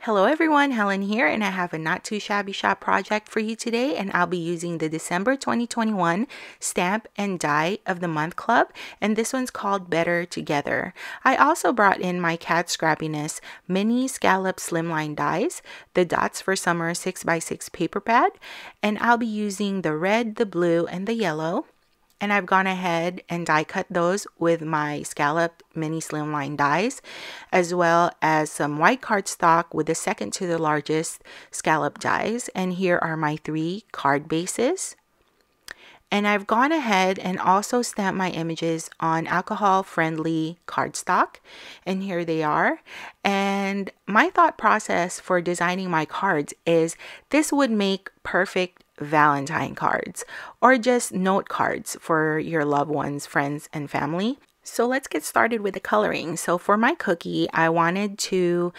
Hello everyone, Helen here, and I have a not too shabby shop project for you today, and I'll be using the December 2021 Stamp and Die of the Month Club, and this one's called Better Together. I also brought in my Cat Scrappiness mini scallop slimline dies, the Dots for Summer 6x6 paper pad, and I'll be using the red, the blue, and the yellow. And I've gone ahead and die cut those with my scalloped mini slimline dies, as well as some white cardstock with the second to the largest scallop dies. And here are my 3 card bases. And I've gone ahead and also stamped my images on alcohol-friendly cardstock. And here they are. And my thought process for designing my cards is this would make perfect Valentine cards or just note cards for your loved ones, friends, and family. So let's get started with the coloring. So for my cookie, I wanted to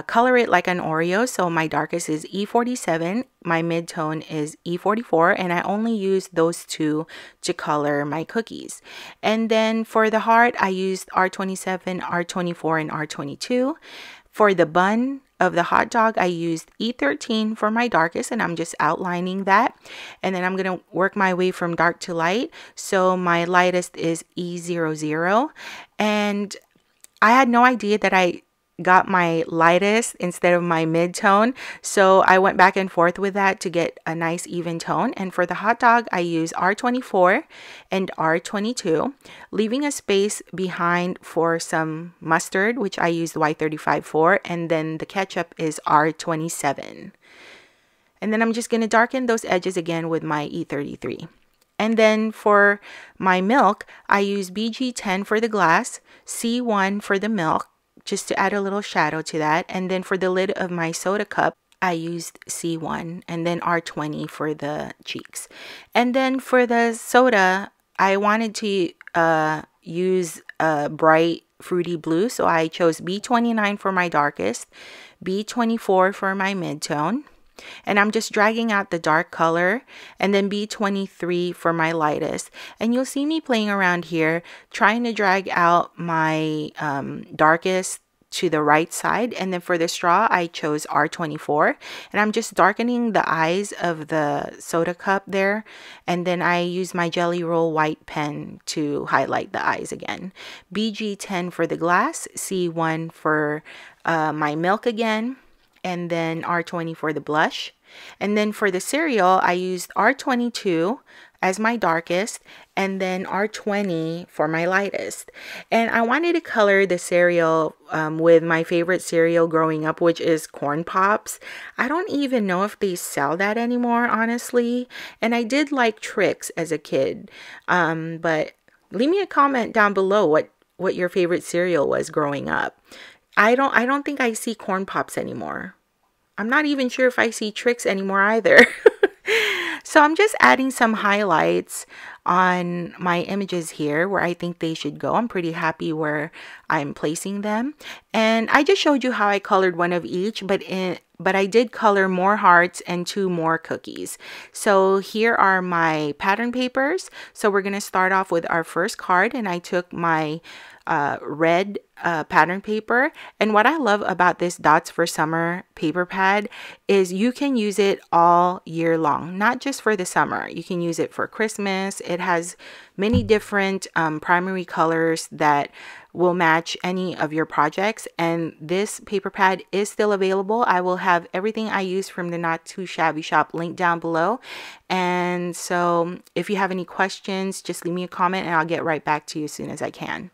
color it like an Oreo. So my darkest is E47, my mid-tone is E44, and I only use those two to color my cookies. And then for the heart, I used R27, R24, and R22. For the bun of the hot dog, I used E13 for my darkest, and I'm just outlining that. And then I'm going to work my way from dark to light. So my lightest is E00. And I had no idea that I got my lightest instead of my mid-tone, so I went back and forth with that to get a nice even tone. And for the hot dog, I use R24 and R22, leaving a space behind for some mustard, which I used Y35 for, and then the ketchup is R27. And then I'm just going to darken those edges again with my E33. And then for my milk, I use BG10 for the glass, C1 for the milk, just to add a little shadow to that. And then for the lid of my soda cup, I used C1 and then R20 for the cheeks. And then for the soda, I wanted to use a bright fruity blue, so I chose B29 for my darkest, B24 for my mid-tone. And I'm just dragging out the dark color, and then B23 for my lightest. And you'll see me playing around here trying to drag out my darkest to the right side. And then for the straw, I chose R24, and I'm just darkening the eyes of the soda cup there. And then I use my Jelly Roll white pen to highlight the eyes again. BG10 for the glass, C1 for my milk again, and then R20 for the blush. And then for the cereal, I used R22 as my darkest, and then R20 for my lightest. And I wanted to color the cereal with my favorite cereal growing up, which is Corn Pops. I don't even know if they sell that anymore, honestly. And I did like Trix as a kid. But leave me a comment down below what your favorite cereal was growing up. I don't think I see Corn Pops anymore. I'm not even sure if I see Trix anymore either. So I'm just adding some highlights on my images here where I think they should go. I'm pretty happy where I'm placing them. And I just showed you how I colored one of each, but I did color more hearts and 2 more cookies. So here are my pattern papers. So we're going to start off with our first card, and I took my red pattern paper. And what I love about this Dots for Summer paper pad is you can use it all year long, not just for the summer. You can use it for Christmas. It has many different primary colors that will match any of your projects, and this paper pad is still available. I will have everything I use from the Not Too Shabby Shop linked down below. And so if you have any questions, just leave me a comment and I'll get right back to you as soon as I can.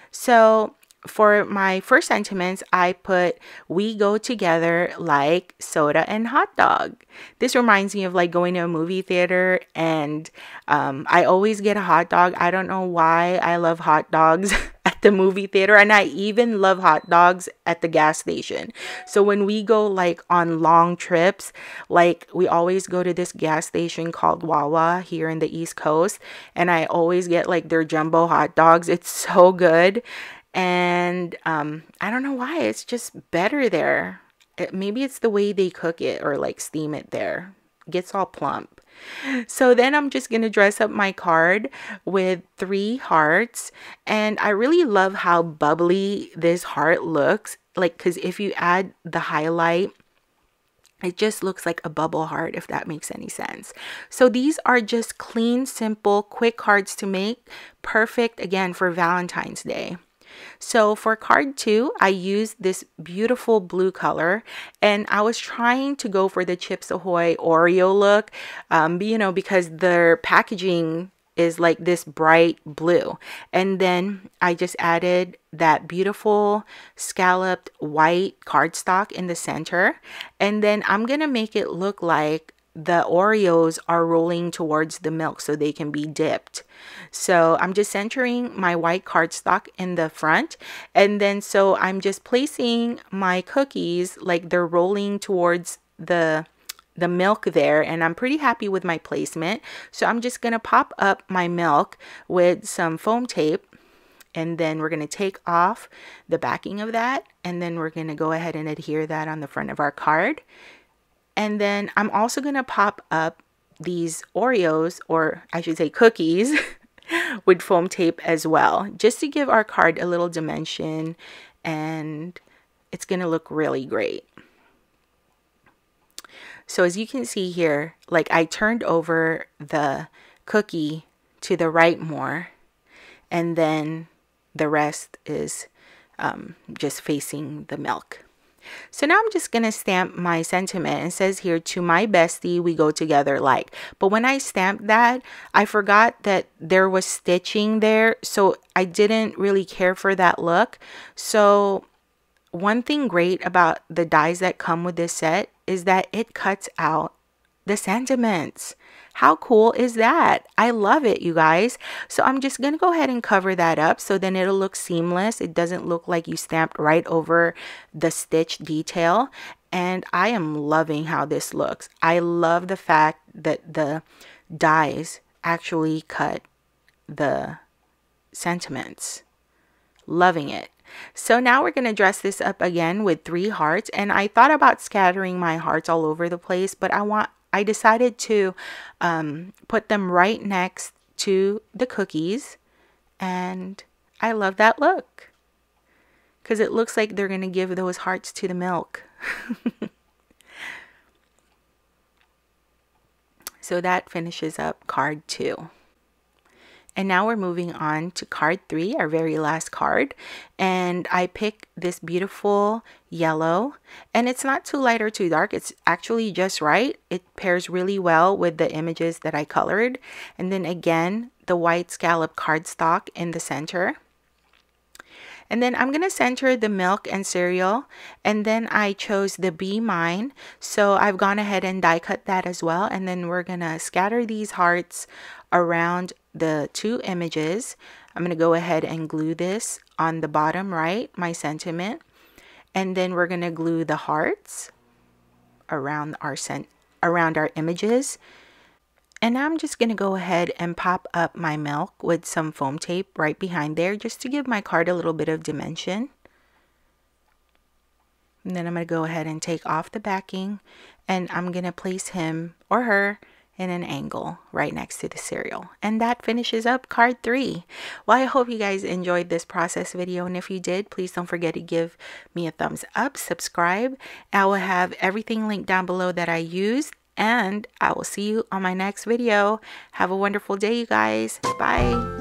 So for my first sentiments, I put "we go together like soda and hot dog." This reminds me of like going to a movie theater, and I always get a hot dog. I don't know why I love hot dogs at the movie theater, and I even love hot dogs at the gas station. So when we go like on long trips, like we always go to this gas station called Wawa here in the East Coast, and I always get like their jumbo hot dogs. It's so good. And I don't know why, it's just better there. Maybe it's the way they cook it or like steam it there. It gets all plump. So then I'm just going to dress up my card with 3 hearts. And I really love how bubbly this heart looks like, because if you add the highlight, it just looks like a bubble heart, if that makes any sense. So these are just clean, simple, quick cards to make. Perfect, again, for Valentine's Day. So for card 2, I used this beautiful blue color, and I was trying to go for the Chips Ahoy Oreo look, you know, because their packaging is like this bright blue. And then I just added that beautiful scalloped white cardstock in the center. And then I'm gonna make it look like the Oreos are rolling towards the milk so they can be dipped. So I'm just centering my white cardstock in the front, and then so I'm just placing my cookies like they're rolling towards the milk there, and I'm pretty happy with my placement. So I'm just gonna pop up my milk with some foam tape, and then we're gonna take off the backing of that, and then we're gonna go ahead and adhere that on the front of our card. And then I'm also gonna pop up these Oreos, or I should say cookies, with foam tape as well, just to give our card a little dimension, and it's gonna look really great. So as you can see here, like I turned over the cookie to the right more, and then the rest is just facing the milk. So now I'm just going to stamp my sentiment. It says here, "To my bestie, we go together like." But when I stamped that, I forgot that there was stitching there. So I didn't really care for that look. So one thing great about the dies that come with this set is that it cuts out the sentiments. How cool is that? I love it, you guys. So I'm just going to go ahead and cover that up so then it'll look seamless. It doesn't look like you stamped right over the stitch detail. And I am loving how this looks. I love the fact that the dies actually cut the sentiments. Loving it. So now we're going to dress this up again with 3 hearts. And I thought about scattering my hearts all over the place, but I decided to put them right next to the cookies, and I love that look because it looks like they're going to give those hearts to the milk. So that finishes up card 2. And now we're moving on to card 3, our very last card. And I picked this beautiful yellow. And it's not too light or too dark. It's actually just right. It pairs really well with the images that I colored. And then again, the white scallop cardstock in the center. And then I'm going to center the milk and cereal. And then I chose the Be Mine. So I've gone ahead and die cut that as well. And then we're going to scatter these hearts around the 2 images. I'm going to go ahead and glue this on the bottom right, my sentiment. And then we're going to glue the hearts around our images. And now I'm just going to go ahead and pop up my milk with some foam tape right behind there just to give my card a little bit of dimension. And then I'm going to go ahead and take off the backing, and I'm going to place him or her in an angle right next to the cereal. And that finishes up card 3. Well, I hope you guys enjoyed this process video, and if you did, please don't forget to give me a thumbs up, subscribe. I will have everything linked down below that I used, and I will see you on my next video. Have a wonderful day, you guys. Bye.